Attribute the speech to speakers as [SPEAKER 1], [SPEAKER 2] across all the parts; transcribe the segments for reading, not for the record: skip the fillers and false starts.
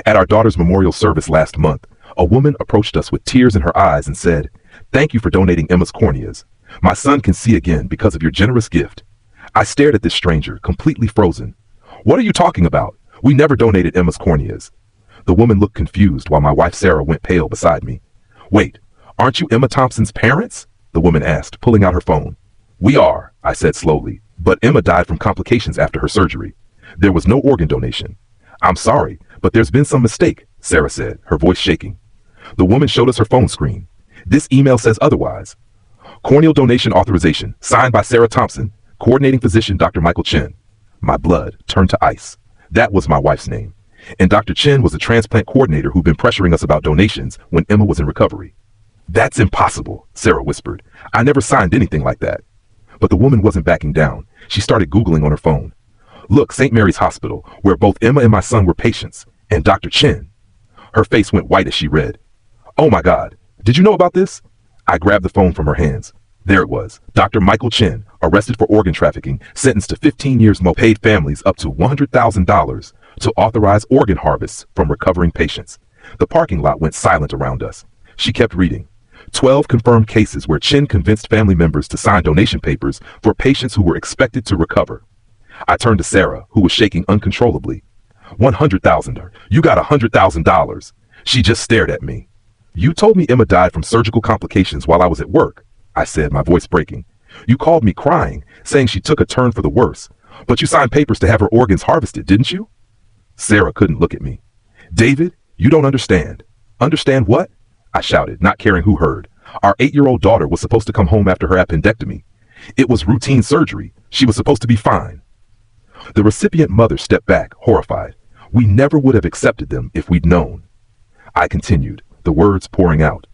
[SPEAKER 1] At our daughter's memorial service last month, a woman approached us with tears in her eyes and said, "Thank you for donating Emma's corneas. My son can see again because of your generous gift." I stared at this stranger, completely frozen. "What are you talking about? We never donated Emma's corneas." The woman looked confused while my wife Sarah went pale beside me. "Wait, aren't you Emma Thompson's parents?" the woman asked, pulling out her phone. "We are," I said slowly, "but Emma died from complications after her surgery. There was no organ donation." "I'm sorry, but there's been some mistake," Sarah said, her voice shaking. The woman showed us her phone screen. "This email says otherwise. Corneal donation authorization, signed by Sarah Thompson, coordinating physician Dr. Michael Chen." My blood turned to ice. That was my wife's name. And Dr. Chen was a transplant coordinator who'd been pressuring us about donations when Emma was in recovery. "That's impossible," Sarah whispered. "I never signed anything like that." But the woman wasn't backing down. She started Googling on her phone. "Look, St. Mary's Hospital, where both Emma and my son were patients, and Dr. Chen." Her face went white as she read. "Oh my God, did you know about this?" I grabbed the phone from her hands. There it was, Dr. Michael Chen, arrested for organ trafficking, sentenced to 15 years more, paid families up to $100,000 to authorize organ harvests from recovering patients. The parking lot went silent around us. She kept reading. 12 confirmed cases where Chen convinced family members to sign donation papers for patients who were expected to recover. I turned to Sarah, who was shaking uncontrollably. $100,000. You got $100,000. She just stared at me. "You told me Emma died from surgical complications while I was at work," I said, my voice breaking. "You called me crying, saying she took a turn for the worse. But you signed papers to have her organs harvested, didn't you?" Sarah couldn't look at me. "David, you don't understand." "Understand what?" I shouted, not caring who heard. "Our 8-year-old daughter was supposed to come home after her appendectomy. It was routine surgery. She was supposed to be fine." The recipient mother stepped back, horrified. "We never would have accepted them if we'd known." I continued, the words pouring out.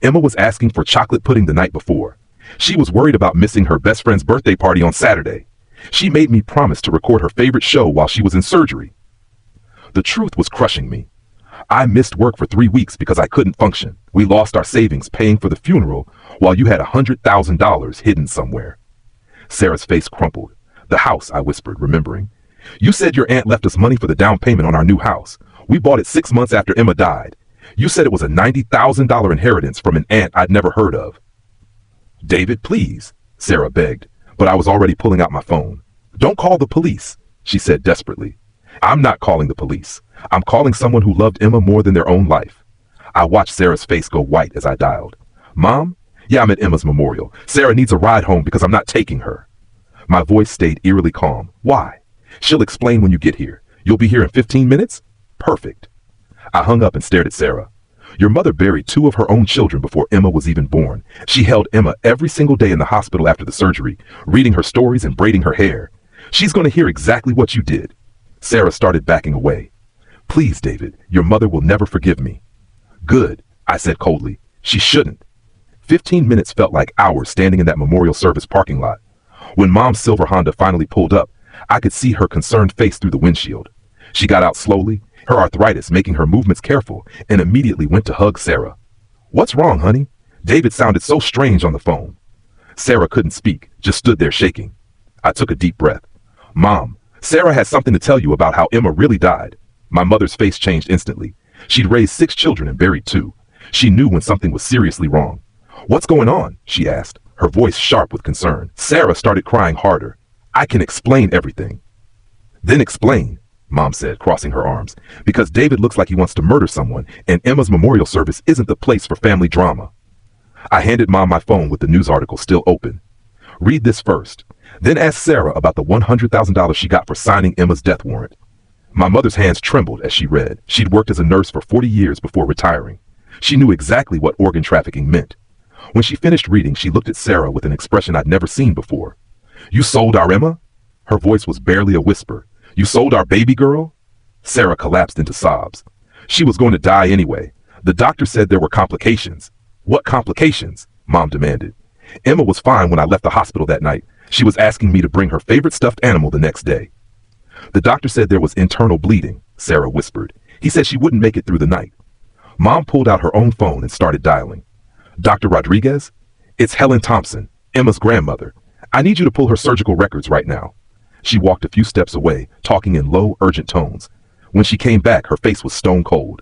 [SPEAKER 1] "Emma was asking for chocolate pudding the night before. She was worried about missing her best friend's birthday party on Saturday. She made me promise to record her favorite show while she was in surgery." The truth was crushing me. I missed work for 3 weeks because I couldn't function. We lost our savings paying for the funeral while you had $100,000 hidden somewhere. Sarah's face crumpled. "The house," I whispered, remembering. "You said your aunt left us money for the down payment on our new house. We bought it 6 months after Emma died. You said it was a $90,000 inheritance from an aunt I'd never heard of." "David, please," Sarah begged, but I was already pulling out my phone. "Don't call the police," she said desperately. "I'm not calling the police. I'm calling someone who loved Emma more than their own life." I watched Sarah's face go white as I dialed. "Mom? Yeah, I'm at Emma's memorial. Sarah needs a ride home because I'm not taking her." My voice stayed eerily calm. "Why?" "She'll explain when you get here. You'll be here in 15 minutes? Perfect." I hung up and stared at Sarah. "Your mother buried 2 of her own children before Emma was even born. She held Emma every single day in the hospital after the surgery, reading her stories and braiding her hair. She's going to hear exactly what you did." Sarah started backing away. "Please, David, your mother will never forgive me." "Good," I said coldly. "She shouldn't." 15 minutes felt like hours standing in that memorial service parking lot. When Mom's silver Honda finally pulled up, I could see her concerned face through the windshield. She got out slowly, her arthritis making her movements careful, and immediately went to hug Sarah. "What's wrong, honey?" David sounded so strange on the phone. Sarah couldn't speak, just stood there shaking. I took a deep breath. "Mom, Sarah has something to tell you about how Emma really died." My mother's face changed instantly. She'd raised 6 children and buried 2. She knew when something was seriously wrong. "What's going on?" she asked, her voice sharp with concern. Sarah started crying harder. "I can explain everything." "Then explain," Mom said, crossing her arms, "because David looks like he wants to murder someone, and Emma's memorial service isn't the place for family drama." I handed Mom my phone with the news article still open. "Read this first. Then ask Sarah about the $100,000 she got for signing Emma's death warrant." My mother's hands trembled as she read. She'd worked as a nurse for 40 years before retiring. She knew exactly what organ trafficking meant. When she finished reading, she looked at Sarah with an expression I'd never seen before. "You sold our Emma?" Her voice was barely a whisper. "You sold our baby girl?" Sarah collapsed into sobs. "She was going to die anyway. The doctor said there were complications." "What complications?" Mom demanded. "Emma was fine when I left the hospital that night. She was asking me to bring her favorite stuffed animal the next day." "The doctor said there was internal bleeding," Sarah whispered. "He said she wouldn't make it through the night." Mom pulled out her own phone and started dialing. "Dr. Rodriguez? It's Helen Thompson, Emma's grandmother. I need you to pull her surgical records right now." She walked a few steps away, talking in low, urgent tones. When she came back, her face was stone cold.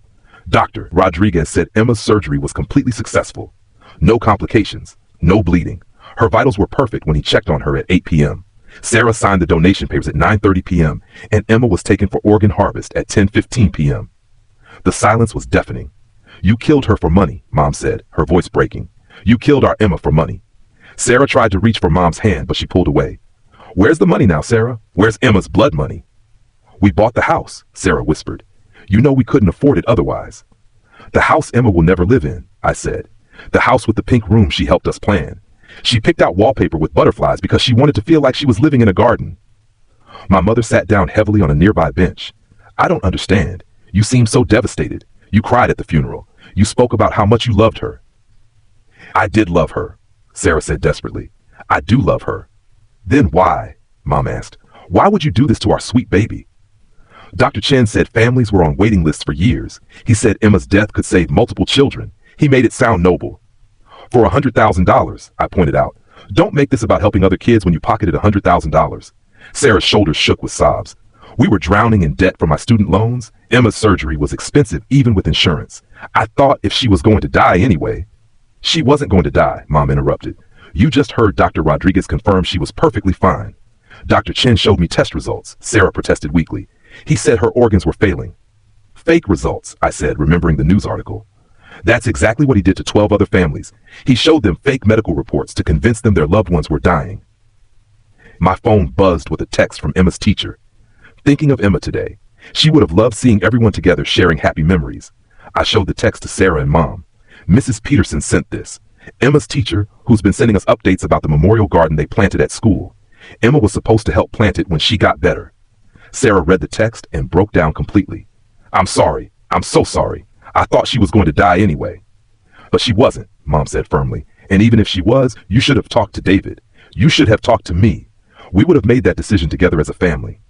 [SPEAKER 1] Dr. Rodriguez said Emma's surgery was completely successful. No complications, no bleeding. Her vitals were perfect when he checked on her at 8 p.m. Sarah signed the donation papers at 9:30 p.m. and Emma was taken for organ harvest at 10:15 p.m. The silence was deafening. You killed her for money, Mom said, her voice breaking. You killed our Emma for money. Sarah tried to reach for Mom's hand, but she pulled away. Where's the money now, Sarah? Where's Emma's blood money? We bought the house, Sarah whispered. You know we couldn't afford it otherwise. The house Emma will never live in, I said. The house with the pink room she helped us plan. She picked out wallpaper with butterflies because she wanted to feel like she was living in a garden. My mother sat down heavily on a nearby bench. I don't understand. You seemed so devastated. You cried at the funeral. You spoke about how much you loved her. I did love her, Sarah said desperately. I do love her. Then why? Mom asked. Why would you do this to our sweet baby? Dr. Chen said families were on waiting lists for years. He said Emma's death could save multiple children. He made it sound noble. For $100,000, I pointed out. Don't make this about helping other kids when you pocketed $100,000. Sarah's shoulders shook with sobs. We were drowning in debt for my student loans. Emma's surgery was expensive even with insurance. I thought if she was going to die anyway. She wasn't going to die, Mom interrupted. You just heard Dr. Rodriguez confirm she was perfectly fine. Dr. Chen showed me test results, Sarah protested weakly. He said her organs were failing. Fake results, I said, remembering the news article. That's exactly what he did to 12 other families. He showed them fake medical reports to convince them their loved ones were dying. My phone buzzed with a text from Emma's teacher. Thinking of Emma today. She would have loved seeing everyone together sharing happy memories. I showed the text to Sarah and Mom. Mrs. Peterson sent this. Emma's teacher, who's been sending us updates about the memorial garden they planted at school. Emma was supposed to help plant it when she got better. Sarah read the text and broke down completely. I'm sorry. I'm so sorry. I thought she was going to die anyway. But she wasn't, Mom said firmly. And even if she was, you should have talked to David. You should have talked to me. We would have made that decision together as a family.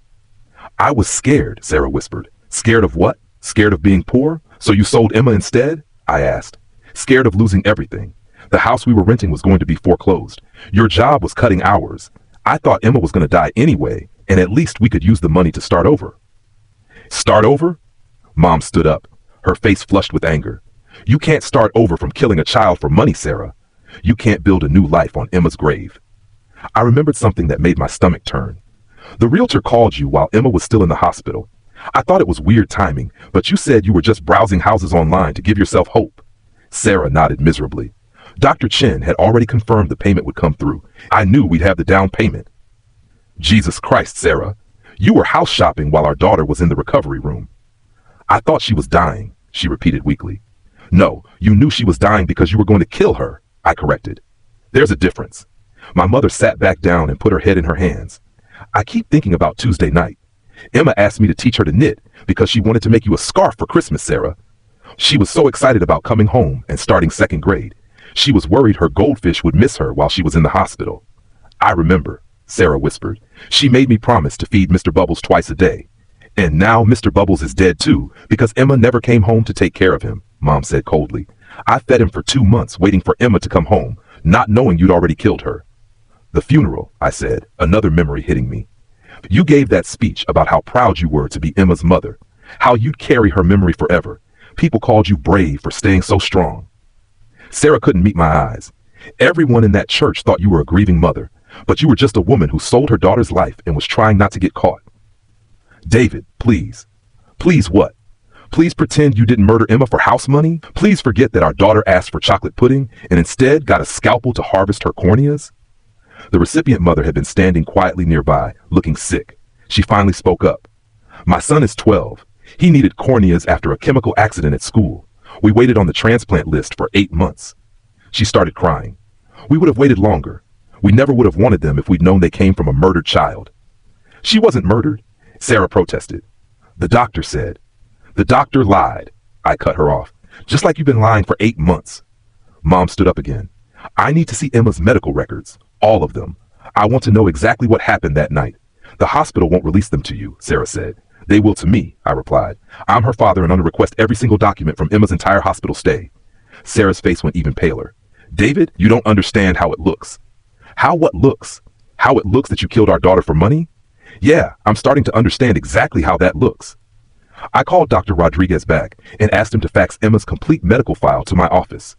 [SPEAKER 1] I was scared, Sarah whispered. Scared of what? Scared of being poor? So you sold Emma instead? I asked. Scared of losing everything. The house we were renting was going to be foreclosed. Your job was cutting hours. I thought Emma was going to die anyway, and at least we could use the money to start over. Start over? Mom stood up, her face flushed with anger. You can't start over from killing a child for money, Sarah. You can't build a new life on Emma's grave. I remembered something that made my stomach turn. The realtor called you while Emma was still in the hospital. I thought it was weird timing, but you said you were just browsing houses online to give yourself hope. Sarah nodded miserably. Dr. Chen had already confirmed the payment would come through. I knew we'd have the down payment. Jesus Christ, Sarah. You were house shopping while our daughter was in the recovery room. I thought she was dying, she repeated weakly. No, you knew she was dying because you were going to kill her, I corrected. There's a difference. My mother sat back down and put her head in her hands. I keep thinking about Tuesday night. Emma asked me to teach her to knit because she wanted to make you a scarf for Christmas, Sarah. She was so excited about coming home and starting second grade. She was worried her goldfish would miss her while she was in the hospital. I remember, Sarah whispered. She made me promise to feed Mr. Bubbles twice a day. And now Mr. Bubbles is dead too because Emma never came home to take care of him, Mom said coldly. I fed him for 2 months waiting for Emma to come home, not knowing you'd already killed her. The funeral, I said, another memory hitting me. You gave that speech about how proud you were to be Emma's mother, how you'd carry her memory forever. People called you brave for staying so strong. Sarah couldn't meet my eyes. Everyone in that church thought you were a grieving mother, but you were just a woman who sold her daughter's life and was trying not to get caught. David, please. Please what? Please pretend you didn't murder Emma for house money? Please forget that our daughter asked for chocolate pudding and instead got a scalpel to harvest her corneas? The recipient mother had been standing quietly nearby, looking sick. She finally spoke up. My son is 12. He needed corneas after a chemical accident at school. We waited on the transplant list for 8 months. She started crying. We would have waited longer. We never would have wanted them if we'd known they came from a murdered child. She wasn't murdered, Sarah protested. The doctor said. The doctor lied. I cut her off. Just like you've been lying for 8 months. Mom stood up again. I need to see Emma's medical records. All of them. I want to know exactly what happened that night. The hospital won't release them to you, Sarah said. They will to me, I replied. I'm her father and I'm going to request every single document from Emma's entire hospital stay. Sarah's face went even paler. David, you don't understand how it looks. How what looks? How it looks that you killed our daughter for money? Yeah, I'm starting to understand exactly how that looks. I called Dr. Rodriguez back and asked him to fax Emma's complete medical file to my office.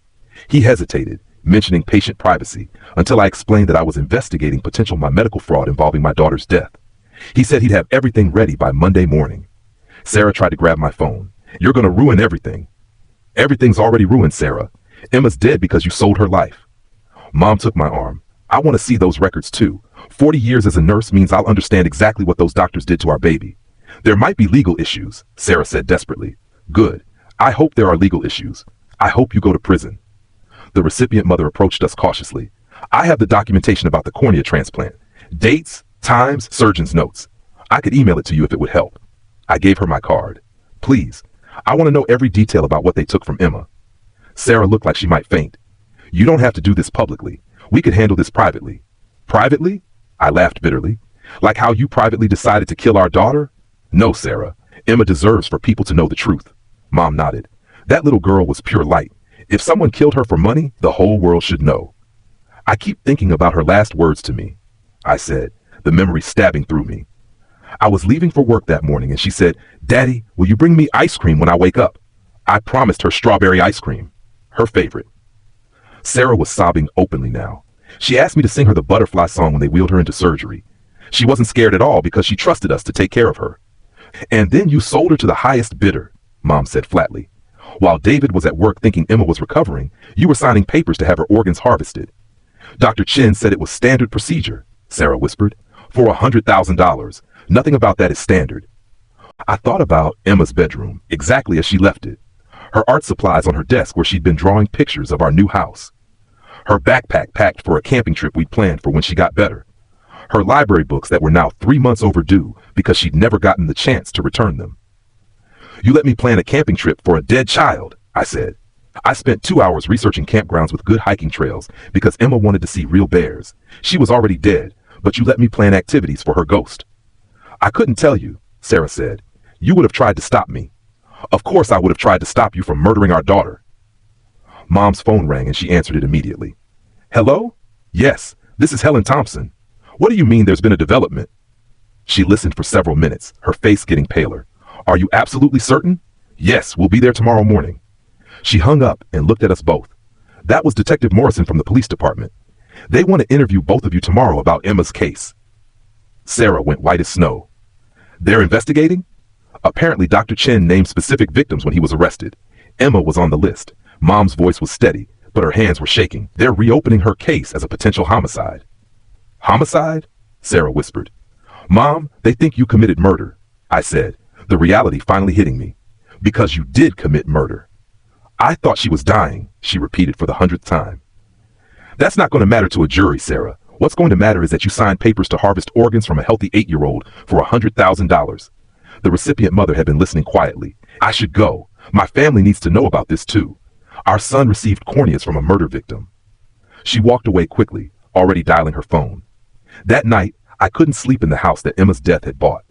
[SPEAKER 1] He hesitated, mentioning patient privacy, until I explained that I was investigating potential medical fraud involving my daughter's death. He said he'd have everything ready by Monday morning. Sarah tried to grab my phone. "You're going to ruin everything." "Everything's already ruined, Sarah. Emma's dead because you sold her life." Mom took my arm. "I want to see those records too. 40 years as a nurse means I'll understand exactly what those doctors did to our baby." "There might be legal issues," Sarah said desperately. "Good. I hope there are legal issues. I hope you go to prison." The recipient mother approached us cautiously. "I have the documentation about the cornea transplant. Dates, times, surgeon's notes. I could email it to you if it would help." I gave her my card. "Please, I want to know every detail about what they took from Emma." Sarah looked like she might faint. "You don't have to do this publicly. We could handle this privately." "Privately?" I laughed bitterly. "Like how you privately decided to kill our daughter?" "No, Sarah. Emma deserves for people to know the truth." Mom nodded. "That little girl was pure light. If someone killed her for money, the whole world should know." "I keep thinking about her last words to me," I said, the memory stabbing through me. "I was leaving for work that morning and she said, 'Daddy, will you bring me ice cream when I wake up?' I promised her strawberry ice cream, her favorite." Sarah was sobbing openly now. She asked me to sing her the Butterfly song when they wheeled her into surgery. She wasn't scared at all because she trusted us to take care of her. "And then you sold her to the highest bidder," Mom said flatly. "While David was at work thinking Emma was recovering, you were signing papers to have her organs harvested." "Dr. Chen said it was standard procedure," Sarah whispered, "for $100,000. Nothing about that is standard." I thought about Emma's bedroom, exactly as she left it. Her art supplies on her desk where she'd been drawing pictures of our new house. Her backpack packed for a camping trip we'd planned for when she got better. Her library books that were now 3 months overdue because she'd never gotten the chance to return them. "You let me plan a camping trip for a dead child," I said. "I spent 2 hours researching campgrounds with good hiking trails because Emma wanted to see real bears. She was already dead, but you let me plan activities for her ghost." "I couldn't tell you," Sarah said. "You would have tried to stop me." "Of course I would have tried to stop you from murdering our daughter." Mom's phone rang and she answered it immediately. "Hello? Yes, this is Helen Thompson. What do you mean there's been a development?" She listened for several minutes, her face getting paler. "Are you absolutely certain?" "Yes, we'll be there tomorrow morning." She hung up and looked at us both. "That was Detective Morrison from the police department. They want to interview both of you tomorrow about Emma's case." Sarah went white as snow. "They're investigating?" "Apparently Dr. Chen named specific victims when he was arrested. Emma was on the list." Mom's voice was steady, but her hands were shaking. "They're reopening her case as a potential homicide." "Homicide?" Sarah whispered. "Mom, they think you committed murder," I said, the reality finally hitting me. "Because you did commit murder." "I thought she was dying," she repeated for the 100th time. "That's not going to matter to a jury, Sarah. What's going to matter is that you signed papers to harvest organs from a healthy 8-year-old for $100,000. The recipient mother had been listening quietly. "I should go. My family needs to know about this too. Our son received corneas from a murder victim." She walked away quickly, already dialing her phone. That night, I couldn't sleep in the house that Emma's death had bought.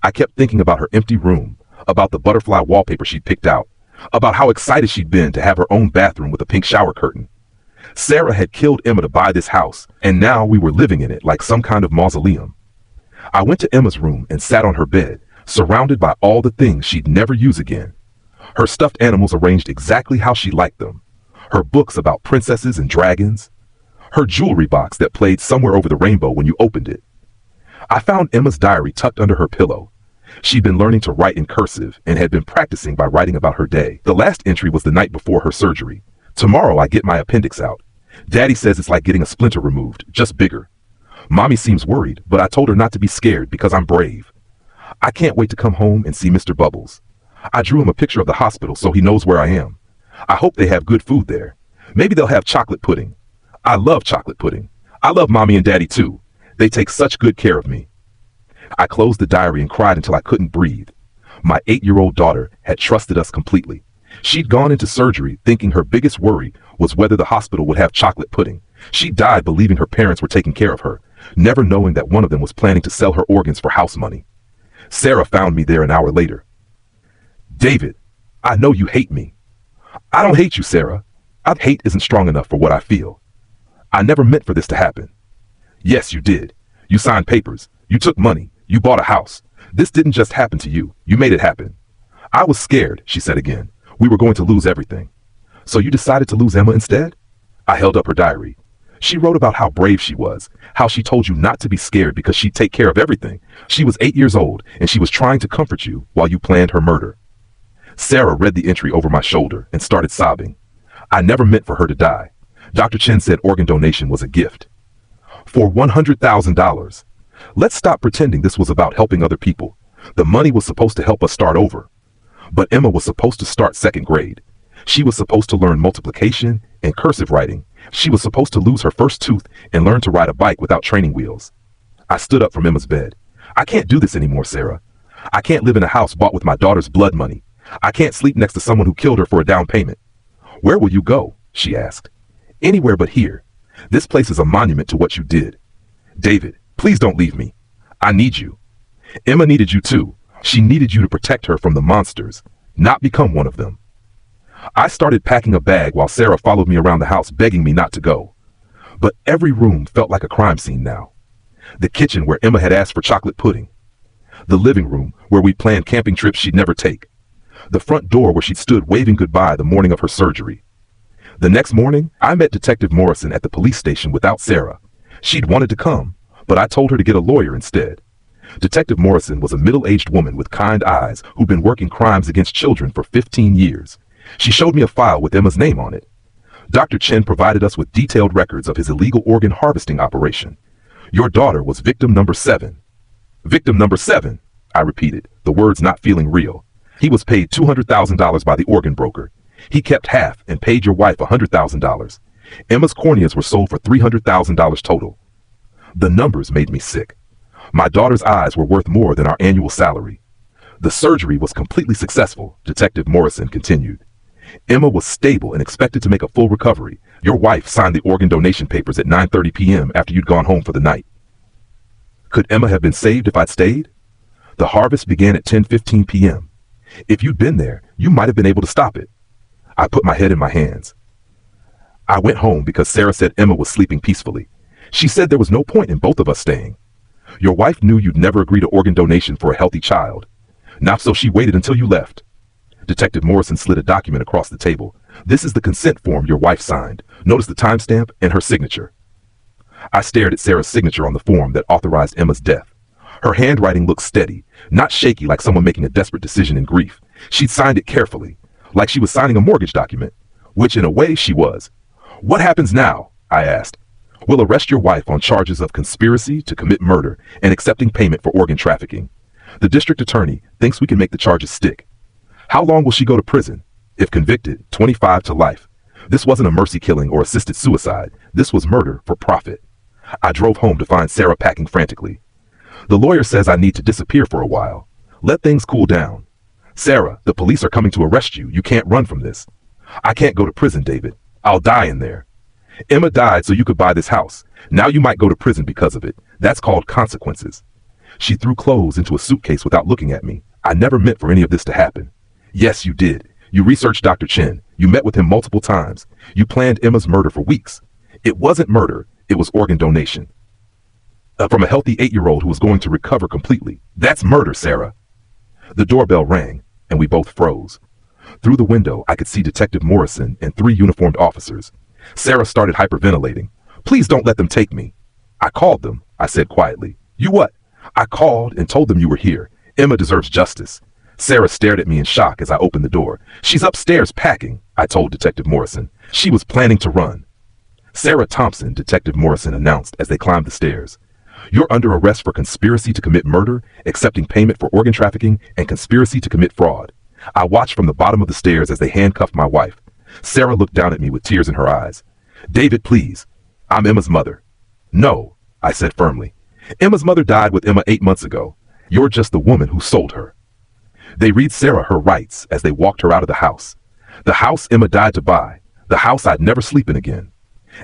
[SPEAKER 1] I kept thinking about her empty room, about the butterfly wallpaper she'd picked out, about how excited she'd been to have her own bathroom with a pink shower curtain. Sarah had killed Emma to buy this house, and now we were living in it like some kind of mausoleum. I went to Emma's room and sat on her bed, surrounded by all the things she'd never use again. Her stuffed animals arranged exactly how she liked them. Her books about princesses and dragons. Her jewelry box that played Somewhere Over the Rainbow when you opened it. I found Emma's diary tucked under her pillow. She'd been learning to write in cursive and had been practicing by writing about her day. The last entry was the night before her surgery. "Tomorrow I get my appendix out. Daddy says it's like getting a splinter removed, just bigger. Mommy seems worried, but I told her not to be scared because I'm brave. I can't wait to come home and see Mr. Bubbles. I drew him a picture of the hospital so he knows where I am. I hope they have good food there. Maybe they'll have chocolate pudding. I love chocolate pudding. I love Mommy and Daddy too. They take such good care of me." I closed the diary and cried until I couldn't breathe. My 8-year-old daughter had trusted us completely. She'd gone into surgery thinking her biggest worry was whether the hospital would have chocolate pudding. She died believing her parents were taking care of her, never knowing that one of them was planning to sell her organs for house money. Sarah found me there an hour later. "David, I know you hate me." "I don't hate you, Sarah. Hate isn't strong enough for what I feel. I never meant for this to happen." "Yes, you did. You signed papers. You took money. You bought a house. This didn't just happen to you. You made it happen. I was scared, she said again. We were going to lose everything. So you decided to lose Emma instead? I held up her diary. She wrote about how brave she was, how she told you not to be scared because she'd take care of everything. She was 8 years old, and she was trying to comfort you while you planned her murder. Sarah read the entry over my shoulder and started sobbing. I never meant for her to die. Dr. Chen said organ donation was a gift. For $100,000. Let's stop pretending this was about helping other people. The money was supposed to help us start over. But Emma was supposed to start second grade. She was supposed to learn multiplication and cursive writing. She was supposed to lose her first tooth and learn to ride a bike without training wheels. I stood up from Emma's bed. I can't do this anymore, Sarah. I can't live in a house bought with my daughter's blood money. I can't sleep next to someone who killed her for a down payment. Where will you go? She asked. Anywhere but here. This place is a monument to what you did. David, please don't leave me. I need you. Emma needed you too. She needed you to protect her from the monsters, not become one of them. I started packing a bag while Sarah followed me around the house begging me not to go. But every room felt like a crime scene now. The kitchen where Emma had asked for chocolate pudding. The living room where we planned camping trips she'd never take. The front door where she'd stood waving goodbye the morning of her surgery. The next morning, I met Detective Morrison at the police station without Sarah. She'd wanted to come, but I told her to get a lawyer instead. Detective Morrison was a middle-aged woman with kind eyes who'd been working crimes against children for 15 years. She showed me a file with Emma's name on it. Dr. Chen provided us with detailed records of his illegal organ harvesting operation. Your daughter was victim number 7. Victim number 7, I repeated, the words not feeling real. He was paid $200,000 by the organ broker. He kept half and paid your wife $100,000. Emma's corneas were sold for $300,000 total. The numbers made me sick. My daughter's eyes were worth more than our annual salary. The surgery was completely successful, Detective Morrison continued. Emma was stable and expected to make a full recovery. Your wife signed the organ donation papers at 9:30 p.m. after you'd gone home for the night. Could Emma have been saved if I'd stayed? The harvest began at 10:15 p.m. If you'd been there, you might have been able to stop it. I put my head in my hands. I went home because Sarah said Emma was sleeping peacefully. She said there was no point in both of us staying. Your wife knew you'd never agree to organ donation for a healthy child. Not so she waited until you left. Detective Morrison slid a document across the table. This is the consent form your wife signed. Notice the timestamp and her signature. I stared at Sarah's signature on the form that authorized Emma's death. Her handwriting looked steady, not shaky like someone making a desperate decision in grief. She'd signed it carefully, like she was signing a mortgage document, which in a way she was. What happens now? I asked. We'll arrest your wife on charges of conspiracy to commit murder and accepting payment for organ trafficking. The district attorney thinks we can make the charges stick. How long will she go to prison? If convicted, 25 to life. This wasn't a mercy killing or assisted suicide. This was murder for profit. I drove home to find Sarah packing frantically. The lawyer says I need to disappear for a while. Let things cool down. Sarah, the police are coming to arrest you. You can't run from this. I can't go to prison, David. I'll die in there. Emma died so you could buy this house. Now you might go to prison because of it. That's called consequences. She threw clothes into a suitcase without looking at me. I never meant for any of this to happen. Yes, you did. You researched Dr. Chen. You met with him multiple times. You planned Emma's murder for weeks. It wasn't murder. It was organ donation. From a healthy 8-year-old who was going to recover completely. That's murder, Sarah. The doorbell rang, and we both froze. Through the window, I could see Detective Morrison and 3 uniformed officers. Sarah started hyperventilating. Please don't let them take me. I called them, I said quietly. You what? I called and told them you were here. Emma deserves justice. Sarah stared at me in shock as I opened the door. She's upstairs packing, I told Detective Morrison. She was planning to run. Sarah Thompson, Detective Morrison announced as they climbed the stairs. You're under arrest for conspiracy to commit murder, accepting payment for organ trafficking, and conspiracy to commit fraud. I watched from the bottom of the stairs as they handcuffed my wife. Sarah looked down at me with tears in her eyes. David, please. I'm Emma's mother. No, I said firmly. Emma's mother died with Emma 8 months ago. You're just the woman who sold her. They read Sarah her rights as they walked her out of the house. The house Emma died to buy. The house I'd never sleep in again.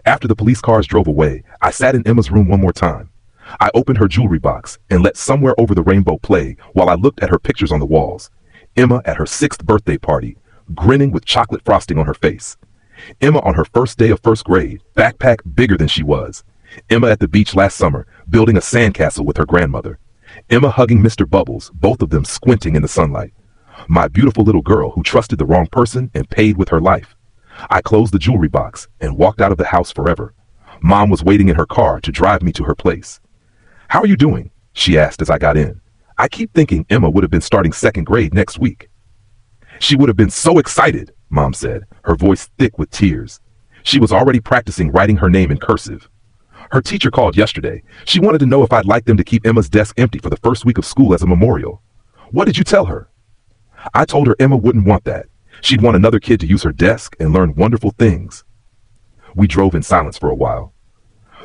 [SPEAKER 1] After the police cars drove away, I sat in Emma's room one more time. I opened her jewelry box and let Somewhere Over the Rainbow play while I looked at her pictures on the walls. Emma at her 6th birthday party, grinning with chocolate frosting on her face. Emma on her first day of 1st grade, backpack bigger than she was. Emma at the beach last summer, building a sandcastle with her grandmother. Emma hugging Mr. Bubbles, both of them squinting in the sunlight. My beautiful little girl who trusted the wrong person and paid with her life. I closed the jewelry box and walked out of the house forever. Mom was waiting in her car to drive me to her place. "How are you doing?" she asked as I got in. "I keep thinking Emma would have been starting second grade next week." "She would have been so excited," Mom said, her voice thick with tears. She was already practicing writing her name in cursive. "Her teacher called yesterday. She wanted to know if I'd like them to keep Emma's desk empty for the first week of school as a memorial." "What did you tell her?" "I told her Emma wouldn't want that. She'd want another kid to use her desk and learn wonderful things." We drove in silence for a while.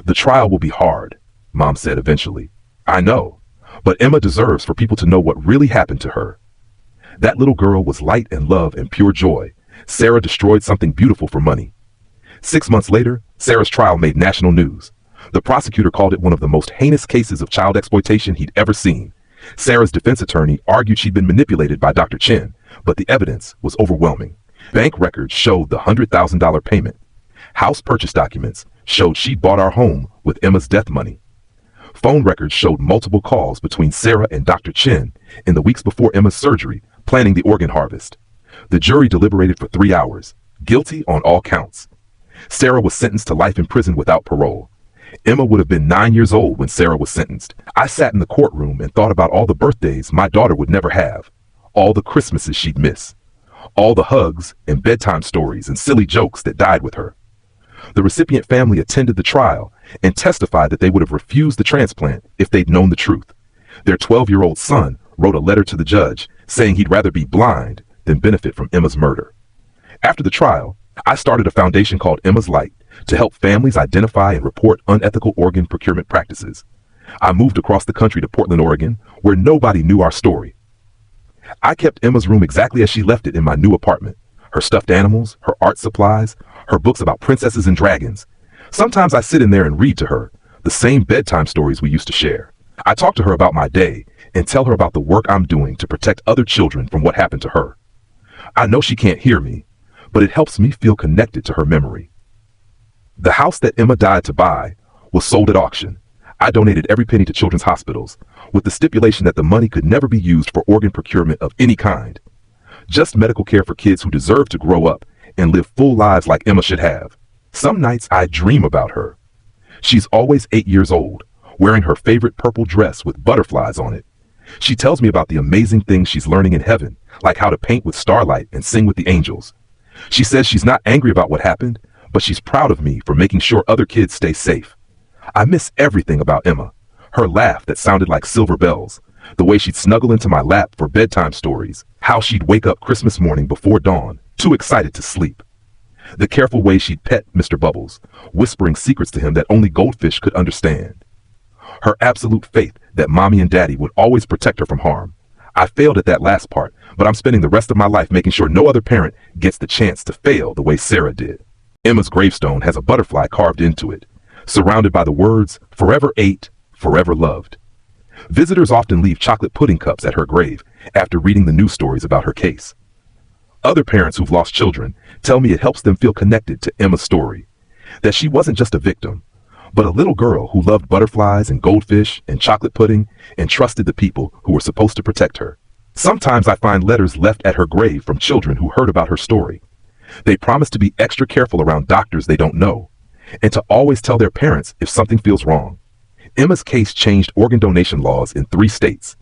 [SPEAKER 1] "The trial will be hard," Mom said eventually. "I know, but Emma deserves for people to know what really happened to her. That little girl was light and love and pure joy. Sarah destroyed something beautiful for money." 6 months later, Sarah's trial made national news. The prosecutor called it one of the most heinous cases of child exploitation he'd ever seen. Sarah's defense attorney argued she'd been manipulated by Dr. Chen, but the evidence was overwhelming. Bank records showed the $100,000 payment. House purchase documents showed she'd bought our home with Emma's death money. Phone records showed multiple calls between Sarah and Dr. Chen in the weeks before Emma's surgery, planning the organ harvest. The jury deliberated for 3 hours, guilty on all counts. Sarah was sentenced to life in prison without parole. Emma would have been 9 years old when Sarah was sentenced. I sat in the courtroom and thought about all the birthdays my daughter would never have, all the Christmases she'd miss, all the hugs and bedtime stories and silly jokes that died with her. The recipient family attended the trial and testified that they would have refused the transplant if they'd known the truth. Their 12-year-old son wrote a letter to the judge saying he'd rather be blind than benefit from Emma's murder. After the trial, I started a foundation called Emma's Light to help families identify and report unethical organ procurement practices. I moved across the country to Portland, Oregon, where nobody knew our story. I kept Emma's room exactly as she left it in my new apartment. Her stuffed animals, her art supplies, her books about princesses and dragons. Sometimes I sit in there and read to her the same bedtime stories we used to share. I talk to her about my day and tell her about the work I'm doing to protect other children from what happened to her. I know she can't hear me, but it helps me feel connected to her memory. The house that Emma died to buy was sold at auction. I donated every penny to children's hospitals, with the stipulation that the money could never be used for organ procurement of any kind. Just medical care for kids who deserve to grow up and live full lives like Emma should have. Some nights I dream about her. She's always 8 years old, wearing her favorite purple dress with butterflies on it. She tells me about the amazing things she's learning in heaven, like how to paint with starlight and sing with the angels. She says she's not angry about what happened, but she's proud of me for making sure other kids stay safe. I miss everything about Emma. Her laugh that sounded like silver bells, the way she'd snuggle into my lap for bedtime stories, how she'd wake up Christmas morning before dawn, too excited to sleep. The careful way she'd pet Mr. Bubbles, whispering secrets to him that only goldfish could understand. Her absolute faith that Mommy and Daddy would always protect her from harm. I failed at that last part, but I'm spending the rest of my life making sure no other parent gets the chance to fail the way Sarah did. Emma's gravestone has a butterfly carved into it, surrounded by the words, "Forever ate, forever loved." Visitors often leave chocolate pudding cups at her grave after reading the news stories about her case. Other parents who've lost children tell me it helps them feel connected to Emma's story, that she wasn't just a victim, but a little girl who loved butterflies and goldfish and chocolate pudding and trusted the people who were supposed to protect her. Sometimes I find letters left at her grave from children who heard about her story. They promise to be extra careful around doctors they don't know, and to always tell their parents if something feels wrong. Emma's case changed organ donation laws in 3 states.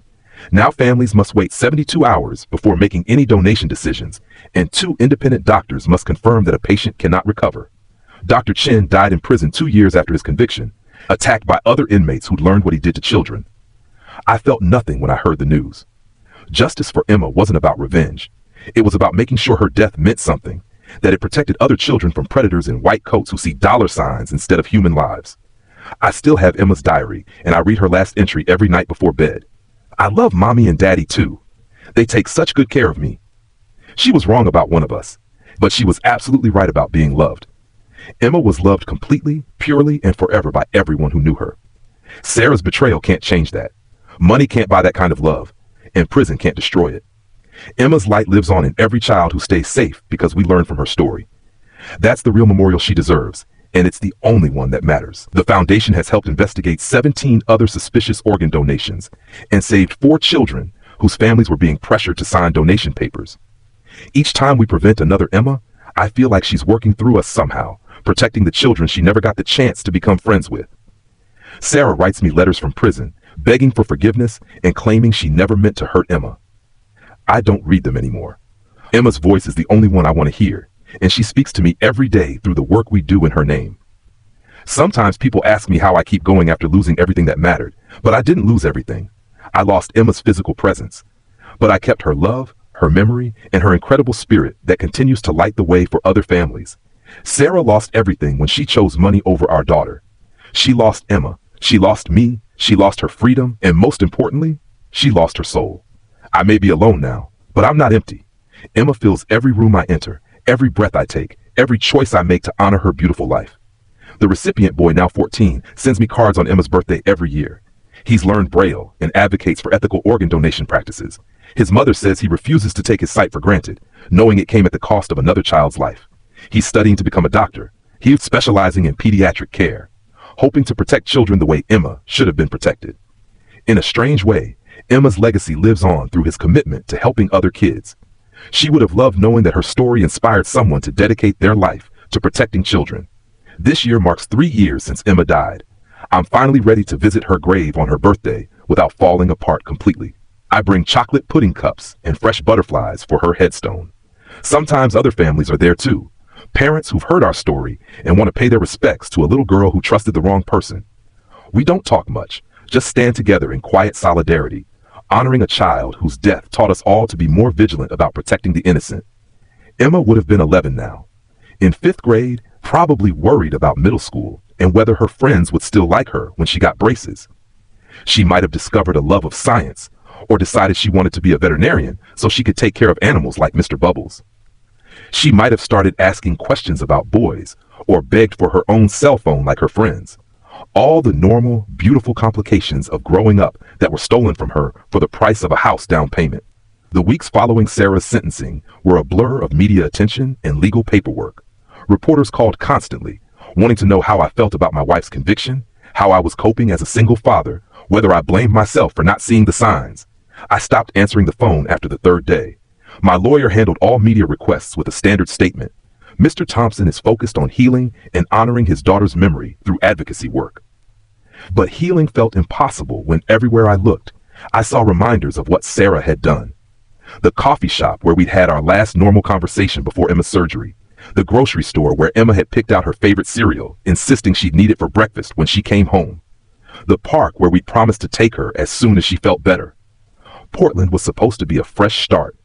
[SPEAKER 1] Now families must wait 72 hours before making any donation decisions, and 2 independent doctors must confirm that a patient cannot recover. Dr. Chen died in prison 2 years after his conviction, attacked by other inmates who'd learned what he did to children. I felt nothing when I heard the news. Justice for Emma wasn't about revenge. It was about making sure her death meant something, that it protected other children from predators in white coats who see dollar signs instead of human lives. I still have Emma's diary, and I read her last entry every night before bed. "I love Mommy and Daddy too. They take such good care of me. She was wrong about one of us, but she was absolutely right about being loved. Emma was loved completely, purely, and forever by everyone who knew her. Sarah's betrayal can't change that. Money can't buy that kind of love, and prison can't destroy it. Emma's light lives on in every child who stays safe because we learn from her story. That's the real memorial she deserves, and it's the only one that matters." The foundation has helped investigate 17 other suspicious organ donations and saved 4 children whose families were being pressured to sign donation papers. Each time we prevent another Emma, I feel like she's working through us somehow, protecting the children she never got the chance to become friends with. Sarah writes me letters from prison, begging for forgiveness and claiming she never meant to hurt Emma. I don't read them anymore. Emma's voice is the only one I want to hear, and she speaks to me every day through the work we do in her name. Sometimes people ask me how I keep going after losing everything that mattered, but I didn't lose everything. I lost Emma's physical presence, but I kept her love, her memory, and her incredible spirit that continues to light the way for other families. Sarah lost everything when she chose money over our daughter. She lost Emma, she lost me, she lost her freedom, and most importantly, she lost her soul. I may be alone now, but I'm not empty. Emma fills every room I enter, every breath I take, every choice I make to honor her beautiful life. The recipient boy, now 14, sends me cards on Emma's birthday every year. He's learned Braille and advocates for ethical organ donation practices. His mother says he refuses to take his sight for granted, knowing it came at the cost of another child's life. He's studying to become a doctor. He's specializing in pediatric care, hoping to protect children the way Emma should have been protected. In a strange way, Emma's legacy lives on through his commitment to helping other kids. She would have loved knowing that her story inspired someone to dedicate their life to protecting children. This year marks 3 years since Emma died. I'm finally ready to visit her grave on her birthday without falling apart completely. I bring chocolate pudding cups and fresh butterflies for her headstone. Sometimes other families are there too. Parents who've heard our story and want to pay their respects to a little girl who trusted the wrong person. We don't talk much, just stand together in quiet solidarity, honoring a child whose death taught us all to be more vigilant about protecting the innocent. Emma would have been 11 now. In 5th grade, probably worried about middle school and whether her friends would still like her when she got braces. She might have discovered a love of science or decided she wanted to be a veterinarian so she could take care of animals like Mr. Bubbles. She might have started asking questions about boys or begged for her own cell phone like her friends. All the normal, beautiful complications of growing up that were stolen from her for the price of a house down payment. The weeks following Sarah's sentencing were a blur of media attention and legal paperwork. Reporters called constantly, wanting to know how I felt about my wife's conviction, how I was coping as a single father, whether I blamed myself for not seeing the signs. I stopped answering the phone after the 3rd day. My lawyer handled all media requests with a standard statement. Mr. Thompson is focused on healing and honoring his daughter's memory through advocacy work. But healing felt impossible when everywhere I looked, I saw reminders of what Sarah had done. The coffee shop where we'd had our last normal conversation before Emma's surgery. The grocery store where Emma had picked out her favorite cereal, insisting she'd need it for breakfast when she came home. The park where we promised to take her as soon as she felt better. Portland was supposed to be a fresh start,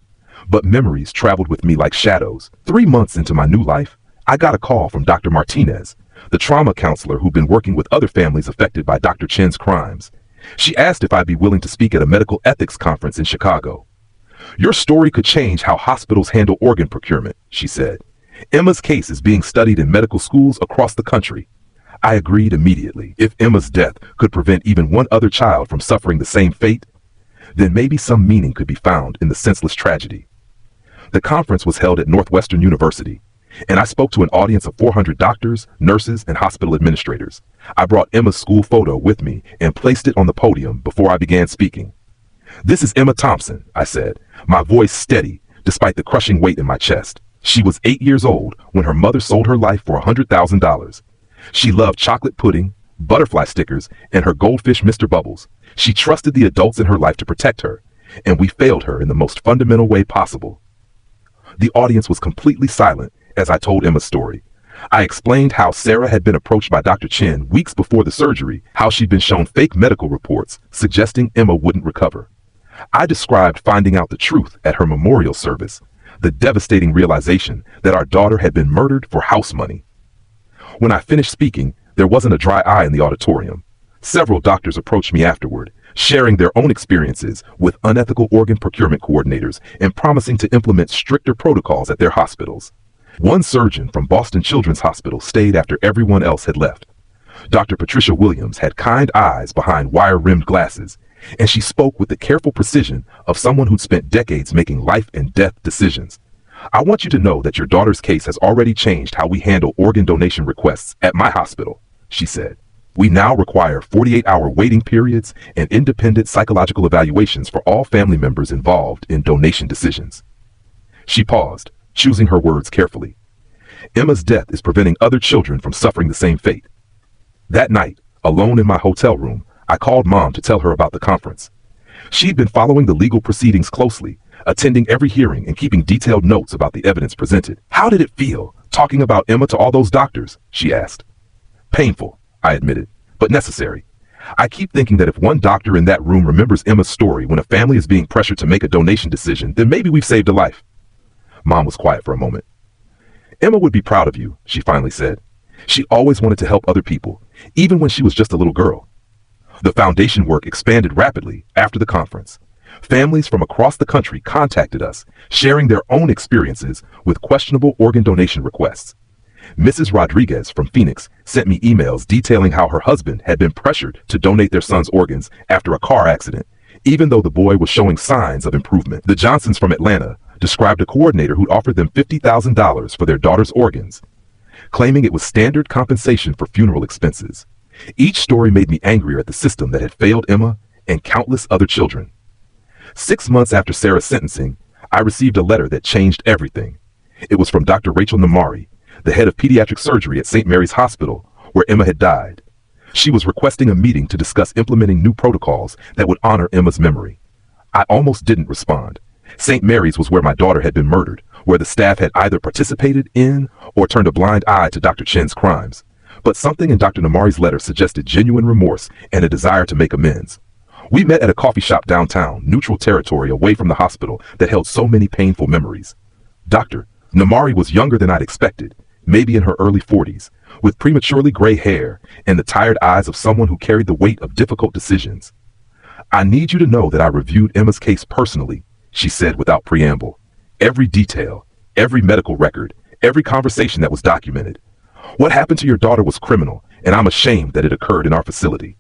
[SPEAKER 1] but memories traveled with me like shadows. 3 months into my new life, I got a call from Dr. Martinez, the trauma counselor who'd been working with other families affected by Dr. Chen's crimes. She asked if I'd be willing to speak at a medical ethics conference in Chicago. Your story could change how hospitals handle organ procurement, she said. Emma's case is being studied in medical schools across the country. I agreed immediately. If Emma's death could prevent even one other child from suffering the same fate, then maybe some meaning could be found in the senseless tragedy. The conference was held at Northwestern University, and I spoke to an audience of 400 doctors, nurses, and hospital administrators. I brought Emma's school photo with me and placed it on the podium before I began speaking. "This is Emma Thompson," I said, my voice steady despite the crushing weight in my chest. She was 8 years old when her mother sold her life for $100,000. She loved chocolate pudding, butterfly stickers, and her goldfish Mr. Bubbles. She trusted the adults in her life to protect her, and we failed her in the most fundamental way possible. The audience was completely silent as I told Emma's story. I explained how Sarah had been approached by Dr. Chen weeks before the surgery, how she'd been shown fake medical reports suggesting Emma wouldn't recover. I described finding out the truth at her memorial service, the devastating realization that our daughter had been murdered for house money. When I finished speaking, there wasn't a dry eye in the auditorium. Several doctors approached me afterward, sharing their own experiences with unethical organ procurement coordinators and promising to implement stricter protocols at their hospitals. One surgeon from Boston Children's Hospital stayed after everyone else had left. Dr. Patricia Williams had kind eyes behind wire-rimmed glasses, and she spoke with the careful precision of someone who'd spent decades making life and death decisions. "I want you to know that your daughter's case has already changed how we handle organ donation requests at my hospital," she said. We now require 48-hour waiting periods and independent psychological evaluations for all family members involved in donation decisions. She paused, choosing her words carefully. Emma's death is preventing other children from suffering the same fate. That night, alone in my hotel room, I called Mom to tell her about the conference. She'd been following the legal proceedings closely, attending every hearing and keeping detailed notes about the evidence presented. How did it feel, talking about Emma to all those doctors? She asked. Painful, I admitted, but necessary. I keep thinking that if one doctor in that room remembers Emma's story when a family is being pressured to make a donation decision, then maybe we've saved a life. Mom was quiet for a moment. Emma would be proud of you, she finally said. She always wanted to help other people, even when she was just a little girl. The foundation work expanded rapidly after the conference. Families from across the country contacted us, sharing their own experiences with questionable organ donation requests. Mrs. Rodriguez from Phoenix sent me emails detailing how her husband had been pressured to donate their son's organs after a car accident, even though the boy was showing signs of improvement. The Johnsons from Atlanta described a coordinator who'd offered them $50,000 for their daughter's organs, claiming it was standard compensation for funeral expenses. Each story made me angrier at the system that had failed Emma and countless other children. 6 months after Sarah's sentencing, I received a letter that changed everything. It was from Dr. Rachel Namari, the head of pediatric surgery at St. Mary's Hospital, where Emma had died. She was requesting a meeting to discuss implementing new protocols that would honor Emma's memory. I almost didn't respond. St. Mary's was where my daughter had been murdered, where the staff had either participated in or turned a blind eye to Dr. Chen's crimes. But something in Dr. Namari's letter suggested genuine remorse and a desire to make amends. We met at a coffee shop downtown, neutral territory away from the hospital that held so many painful memories. Dr. Namari was younger than I'd expected, maybe in her early 40s, with prematurely gray hair and the tired eyes of someone who carried the weight of difficult decisions. I need you to know that I reviewed Emma's case personally, she said without preamble. Every detail, every medical record, every conversation that was documented. What happened to your daughter was criminal, and I'm ashamed that it occurred in our facility.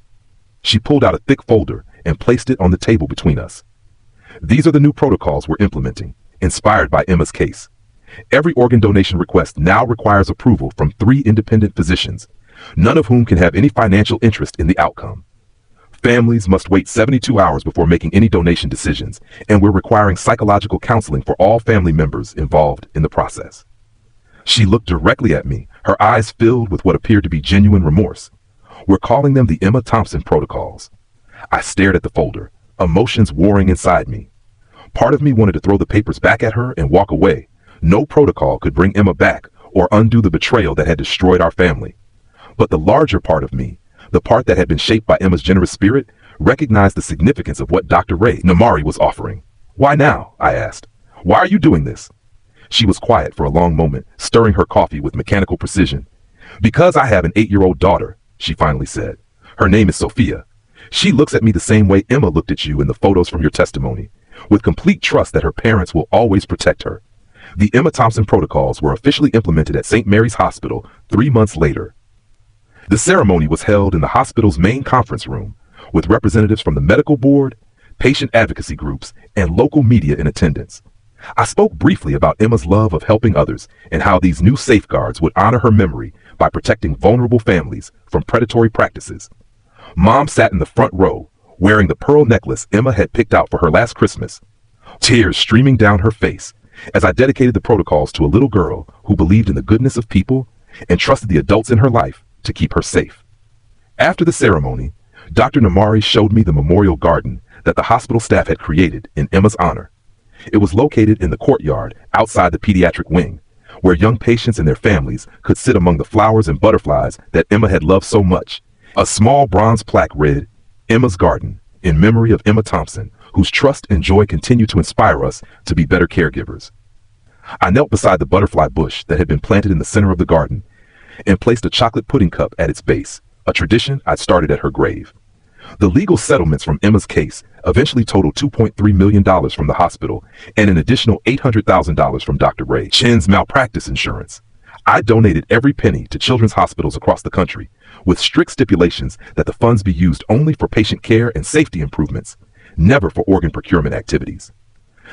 [SPEAKER 1] She pulled out a thick folder and placed it on the table between us. These are the new protocols we're implementing, inspired by Emma's case. Every organ donation request now requires approval from 3 independent physicians, none of whom can have any financial interest in the outcome. Families must wait 72 hours before making any donation decisions, and we're requiring psychological counseling for all family members involved in the process. She looked directly at me, her eyes filled with what appeared to be genuine remorse. We're calling them the Emma Thompson protocols. I stared at the folder, emotions warring inside me. Part of me wanted to throw the papers back at her and walk away. No protocol could bring Emma back or undo the betrayal that had destroyed our family. But the larger part of me, the part that had been shaped by Emma's generous spirit, recognized the significance of what Dr. Ray Namari was offering. Why now? I asked. Why are you doing this? She was quiet for a long moment, stirring her coffee with mechanical precision. Because I have an 8-year-old daughter, she finally said. Her name is Sophia. She looks at me the same way Emma looked at you in the photos from your testimony, with complete trust that her parents will always protect her. The Emma Thompson protocols were officially implemented at St. Mary's Hospital 3 months later. The ceremony was held in the hospital's main conference room, with representatives from the medical board, patient advocacy groups, and local media in attendance. I spoke briefly about Emma's love of helping others and how these new safeguards would honor her memory by protecting vulnerable families from predatory practices. Mom sat in the front row, wearing the pearl necklace Emma had picked out for her last Christmas, tears streaming down her face as I dedicated the protocols to a little girl who believed in the goodness of people and trusted the adults in her life to keep her safe. After the ceremony, Dr. Namari showed me the memorial garden that the hospital staff had created in Emma's honor. It was located in the courtyard outside the pediatric wing, where young patients and their families could sit among the flowers and butterflies that Emma had loved so much. A small bronze plaque read, "Emma's Garden, in memory of Emma Thompson, whose trust and joy continue to inspire us to be better caregivers." I knelt beside the butterfly bush that had been planted in the center of the garden and placed a chocolate pudding cup at its base, a tradition I'd started at her grave. The legal settlements from Emma's case eventually totaled $2.3 million from the hospital and an additional $800,000 from Dr. Ray Chen's malpractice insurance. I donated every penny to children's hospitals across the country, with strict stipulations that the funds be used only for patient care and safety improvements, never for organ procurement activities.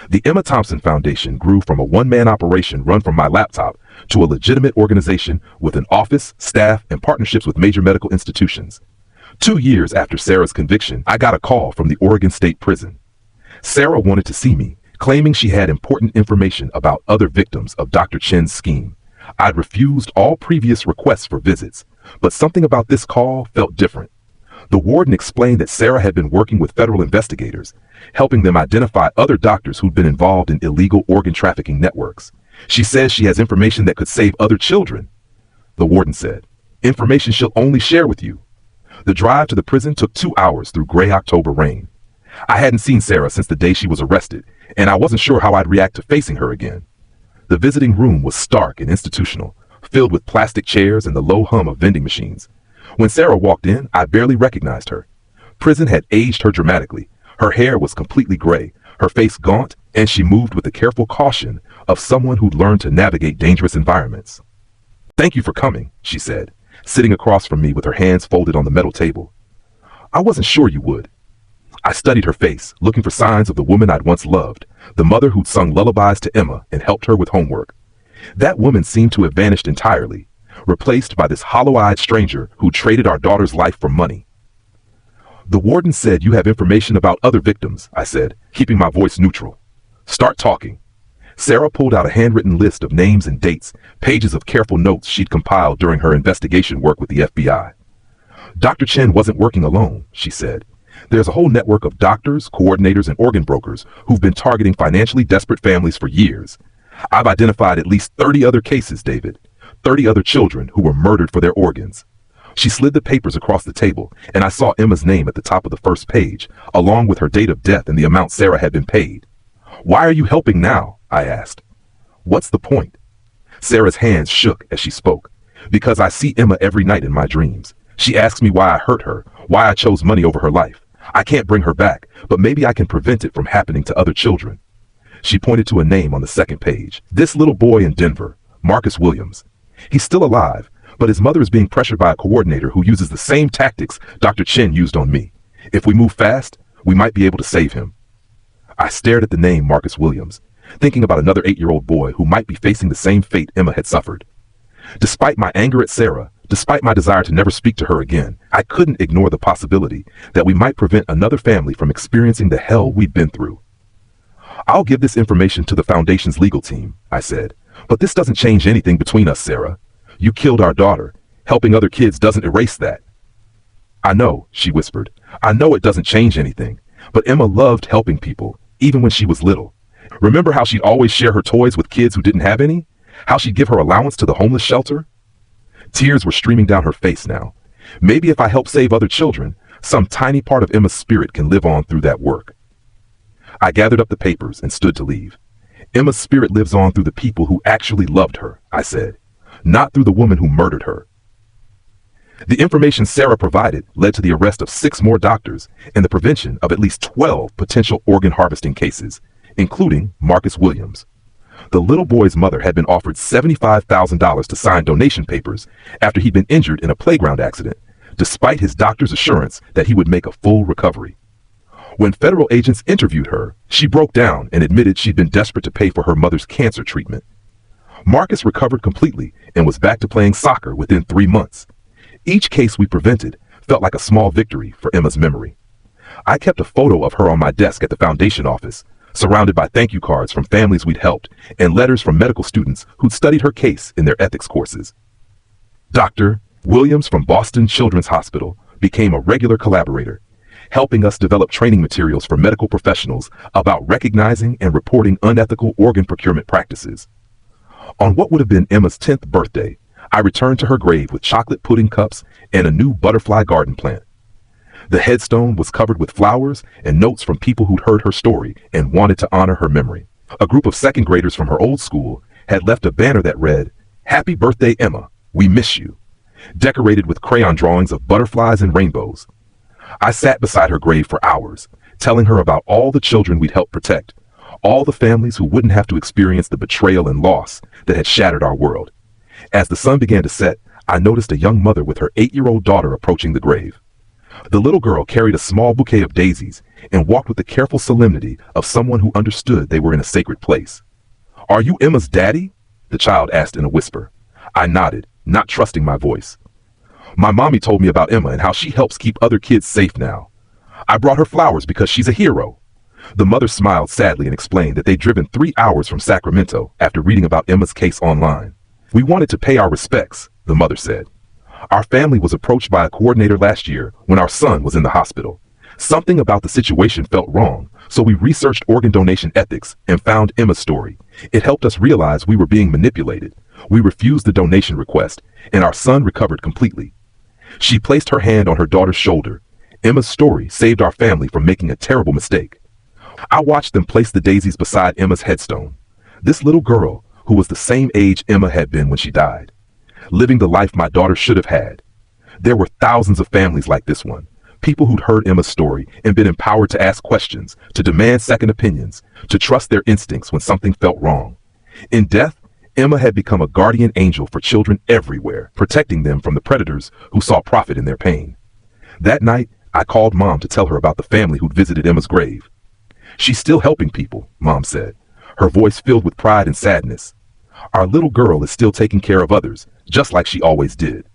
[SPEAKER 1] The Emma Thompson Foundation grew from a one-man operation run from my laptop to a legitimate organization with an office, staff, and partnerships with major medical institutions. 2 years after Sarah's conviction, I got a call from the Oregon State Prison. Sarah wanted to see me, claiming she had important information about other victims of Dr. Chen's scheme. I'd refused all previous requests for visits, but something about this call felt different. The warden explained that Sarah had been working with federal investigators, helping them identify other doctors who'd been involved in illegal organ trafficking networks. She says she has information that could save other children. The warden said, information she'll only share with you. The drive to the prison took 2 hours through gray October rain. I hadn't seen Sarah since the day she was arrested, and I wasn't sure how I'd react to facing her again. The visiting room was stark and institutional, filled with plastic chairs and the low hum of vending machines. When Sarah walked in, I barely recognized her. Prison had aged her dramatically. Her hair was completely gray, her face gaunt, and she moved with the careful caution of someone who'd learned to navigate dangerous environments. "Thank you for coming," she said, sitting across from me with her hands folded on the metal table. "I wasn't sure you would." I studied her face, looking for signs of the woman I'd once loved, the mother who'd sung lullabies to Emma and helped her with homework. That woman seemed to have vanished entirely, replaced by this hollow-eyed stranger who traded our daughter's life for money. "The warden said you have information about other victims," I said, keeping my voice neutral. "Start talking." Sarah pulled out a handwritten list of names and dates, pages of careful notes she'd compiled during her investigation work with the FBI. "Dr. Chen wasn't working alone," she said. "There's a whole network of doctors, coordinators, and organ brokers who've been targeting financially desperate families for years. I've identified at least 30 other cases, David. 30 other children who were murdered for their organs." She slid the papers across the table, and I saw Emma's name at the top of the first page, along with her date of death and the amount Sarah had been paid. "Why are you helping now?" I asked. "What's the point?" Sarah's hands shook as she spoke. "Because I see Emma every night in my dreams. She asks me why I hurt her, why I chose money over her life. I can't bring her back, but maybe I can prevent it from happening to other children." She pointed to a name on the second page. "This little boy in Denver, Marcus Williams. He's still alive, but his mother is being pressured by a coordinator who uses the same tactics Dr. Chen used on me. If we move fast, we might be able to save him." I stared at the name Marcus Williams, thinking about another 8-year-old boy who might be facing the same fate Emma had suffered. Despite my anger at Sarah, despite my desire to never speak to her again, I couldn't ignore the possibility that we might prevent another family from experiencing the hell we'd been through. "I'll give this information to the Foundation's legal team," I said, "but this doesn't change anything between us, Sarah. You killed our daughter. Helping other kids doesn't erase that." "I know," she whispered. "I know it doesn't change anything, but Emma loved helping people, even when she was little. Remember how she'd always share her toys with kids who didn't have any? How she'd give her allowance to the homeless shelter?" Tears were streaming down her face now. Maybe if I help save other children, some tiny part of Emma's spirit can live on through that work. I gathered up the papers and stood to leave. "Emma's spirit lives on through the people who actually loved her," I said, "not through the woman who murdered her." The information Sarah provided led to the arrest of 6 more doctors and the prevention of at least 12 potential organ harvesting cases, including Marcus Williams. The little boy's mother had been offered $75,000 to sign donation papers after he'd been injured in a playground accident, despite his doctor's assurance that he would make a full recovery. When federal agents interviewed her, she broke down and admitted she'd been desperate to pay for her mother's cancer treatment. Marcus recovered completely and was back to playing soccer within 3 months. Each case we prevented felt like a small victory for Emma's memory. I kept a photo of her on my desk at the Foundation office, surrounded by thank you cards from families we'd helped and letters from medical students who'd studied her case in their ethics courses. Dr. Williams from Boston Children's Hospital became a regular collaborator, helping us develop training materials for medical professionals about recognizing and reporting unethical organ procurement practices. On what would have been Emma's 10th birthday, I returned to her grave with chocolate pudding cups and a new butterfly garden plant. The headstone was covered with flowers and notes from people who'd heard her story and wanted to honor her memory. A group of second graders from her old school had left a banner that read, "Happy birthday, Emma, we miss you," decorated with crayon drawings of butterflies and rainbows. I sat beside her grave for hours, telling her about all the children we'd helped protect, all the families who wouldn't have to experience the betrayal and loss that had shattered our world. As the sun began to set, I noticed a young mother with her 8-year-old daughter approaching the grave. The little girl carried a small bouquet of daisies and walked with the careful solemnity of someone who understood they were in a sacred place. "Are you Emma's daddy?" the child asked in a whisper. I nodded, not trusting my voice. My mommy told me about Emma and how she helps keep other kids safe now. I brought her flowers because she's a hero. The mother smiled sadly and explained that they'd driven 3 hours from Sacramento after reading about Emma's case online. We wanted to pay our respects, the mother said. Our family was approached by a coordinator last year when our son was in the hospital. Something about the situation felt wrong, so we researched organ donation ethics and found Emma's story. It helped us realize we were being manipulated. We refused the donation request, and our son recovered completely. She placed her hand on her daughter's shoulder. Emma's story saved our family from making a terrible mistake. I watched them place the daisies beside Emma's headstone. This little girl, who was the same age Emma had been when she died, living the life my daughter should have had. There were thousands of families like this one. People who'd heard Emma's story and been empowered to ask questions, to demand second opinions, to trust their instincts when something felt wrong. In death, Emma had become a guardian angel for children everywhere, protecting them from the predators who saw profit in their pain. That night, I called Mom to tell her about the family who'd visited Emma's grave. She's still helping people, Mom said, her voice filled with pride and sadness. Our little girl is still taking care of others, just like she always did.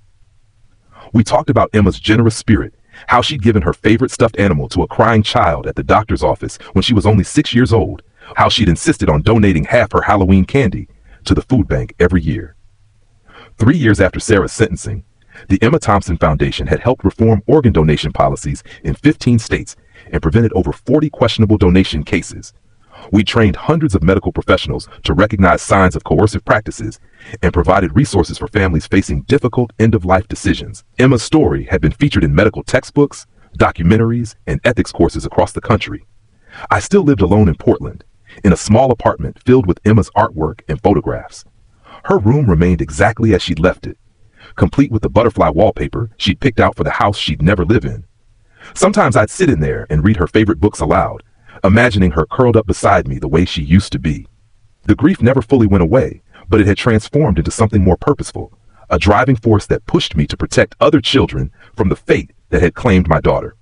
[SPEAKER 1] We talked about Emma's generous spirit, how she'd given her favorite stuffed animal to a crying child at the doctor's office when she was only 6 years old, how she'd insisted on donating half her Halloween candy to the food bank every year. 3 years after Sarah's sentencing, the Emma Thompson Foundation had helped reform organ donation policies in 15 states and prevented over 40 questionable donation cases. We trained hundreds of medical professionals to recognize signs of coercive practices and provided resources for families facing difficult end-of-life decisions. Emma's story had been featured in medical textbooks, documentaries, and ethics courses across the country. I still lived alone in Portland, in a small apartment filled with Emma's artwork and photographs. Her room remained exactly as she'd left it, complete with the butterfly wallpaper she'd picked out for the house she'd never live in. Sometimes I'd sit in there and read her favorite books aloud, imagining her curled up beside me the way she used to be. The grief never fully went away, but it had transformed into something more purposeful, a driving force that pushed me to protect other children from the fate that had claimed my daughter.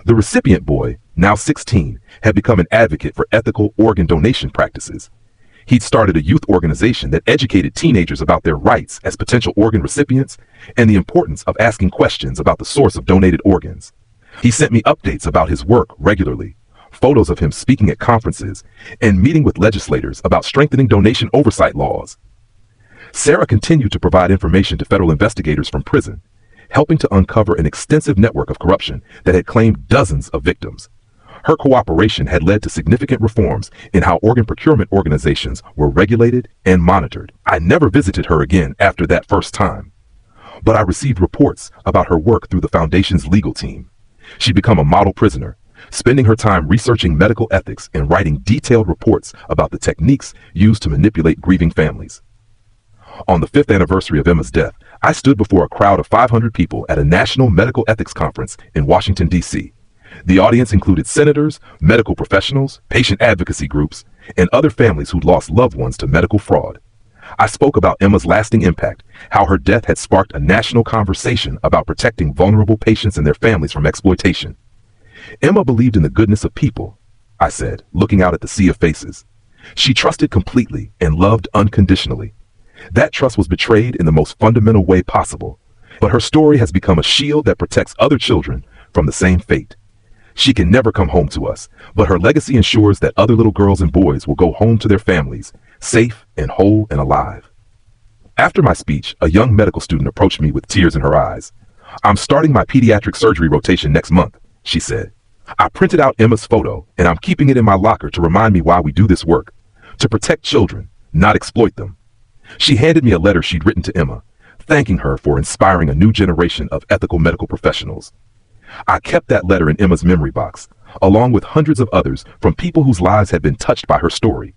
[SPEAKER 1] The recipient boy, now 16, had become an advocate for ethical organ donation practices. He'd started a youth organization that educated teenagers about their rights as potential organ recipients and the importance of asking questions about the source of donated organs. He sent me updates about his work regularly, photos of him speaking at conferences, and meeting with legislators about strengthening donation oversight laws. Sarah continued to provide information to federal investigators from prison, helping to uncover an extensive network of corruption that had claimed dozens of victims. Her cooperation had led to significant reforms in how organ procurement organizations were regulated and monitored. I never visited her again after that first time, but I received reports about her work through the foundation's legal team. She'd become a model prisoner, spending her time researching medical ethics and writing detailed reports about the techniques used to manipulate grieving families. On the 5th anniversary of Emma's death, I stood before a crowd of 500 people at a national medical ethics conference in Washington, D.C. The audience included senators, medical professionals, patient advocacy groups, and other families who'd lost loved ones to medical fraud. I spoke about Emma's lasting impact, how her death had sparked a national conversation about protecting vulnerable patients and their families from exploitation. Emma believed in the goodness of people, I said, looking out at the sea of faces. She trusted completely and loved unconditionally. That trust was betrayed in the most fundamental way possible, but her story has become a shield that protects other children from the same fate. She can never come home to us, but her legacy ensures that other little girls and boys will go home to their families, safe and whole and alive. After my speech, a young medical student approached me with tears in her eyes. "I'm starting my pediatric surgery rotation next month," she said. "I printed out Emma's photo, and I'm keeping it in my locker to remind me why we do this work, to protect children, not exploit them." She handed me a letter she'd written to Emma, thanking her for inspiring a new generation of ethical medical professionals. I kept that letter in Emma's memory box, along with hundreds of others from people whose lives had been touched by her story.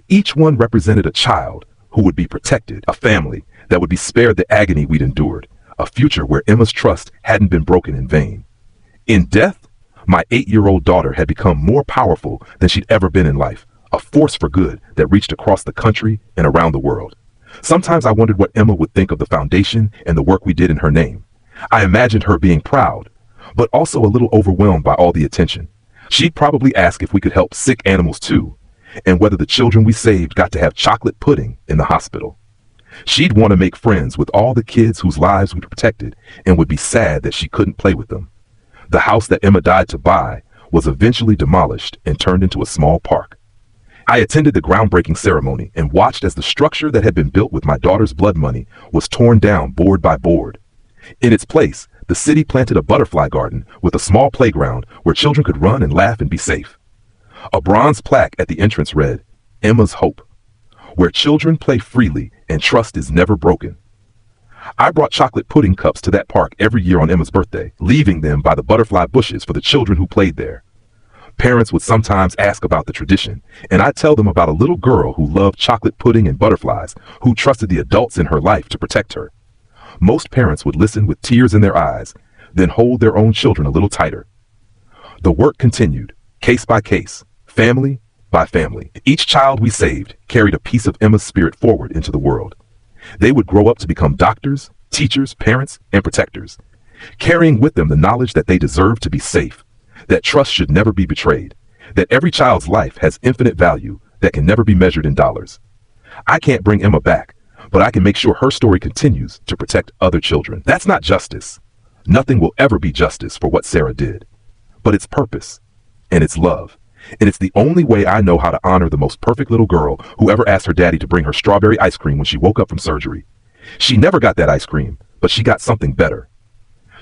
[SPEAKER 1] Each one represented a child who would be protected, a family that would be spared the agony we'd endured, a future where Emma's trust hadn't been broken in vain. In death, my 8-year-old daughter had become more powerful than she'd ever been in life, a force for good that reached across the country and around the world. Sometimes I wondered what Emma would think of the foundation and the work we did in her name. I imagined her being proud, but also a little overwhelmed by all the attention. She'd probably ask if we could help sick animals too, and whether the children we saved got to have chocolate pudding in the hospital. She'd want to make friends with all the kids whose lives we protected and would be sad that she couldn't play with them. The house that Emma died to buy was eventually demolished and turned into a small park. I attended the groundbreaking ceremony and watched as the structure that had been built with my daughter's blood money was torn down board by board. In its place, the city planted a butterfly garden with a small playground where children could run and laugh and be safe. A bronze plaque at the entrance read, "Emma's Hope," where children play freely and trust is never broken. I brought chocolate pudding cups to that park every year on Emma's birthday, leaving them by the butterfly bushes for the children who played there. Parents would sometimes ask about the tradition, and I'd tell them about a little girl who loved chocolate pudding and butterflies, who trusted the adults in her life to protect her. Most parents would listen with tears in their eyes, then hold their own children a little tighter. The work continued, case by case, family by family. Each child we saved carried a piece of Emma's spirit forward into the world. They would grow up to become doctors, teachers, parents, and protectors, carrying with them the knowledge that they deserve to be safe, that trust should never be betrayed, that every child's life has infinite value that can never be measured in dollars. I can't bring Emma back, but I can make sure her story continues to protect other children. That's not justice. Nothing will ever be justice for what Sarah did, but it's purpose, and it's love. And it's the only way I know how to honor the most perfect little girl who ever asked her daddy to bring her strawberry ice cream when she woke up from surgery. She never got that ice cream, but she got something better.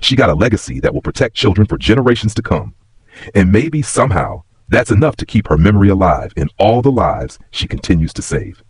[SPEAKER 1] She got a legacy that will protect children for generations to come. And maybe somehow that's enough to keep her memory alive in all the lives she continues to save.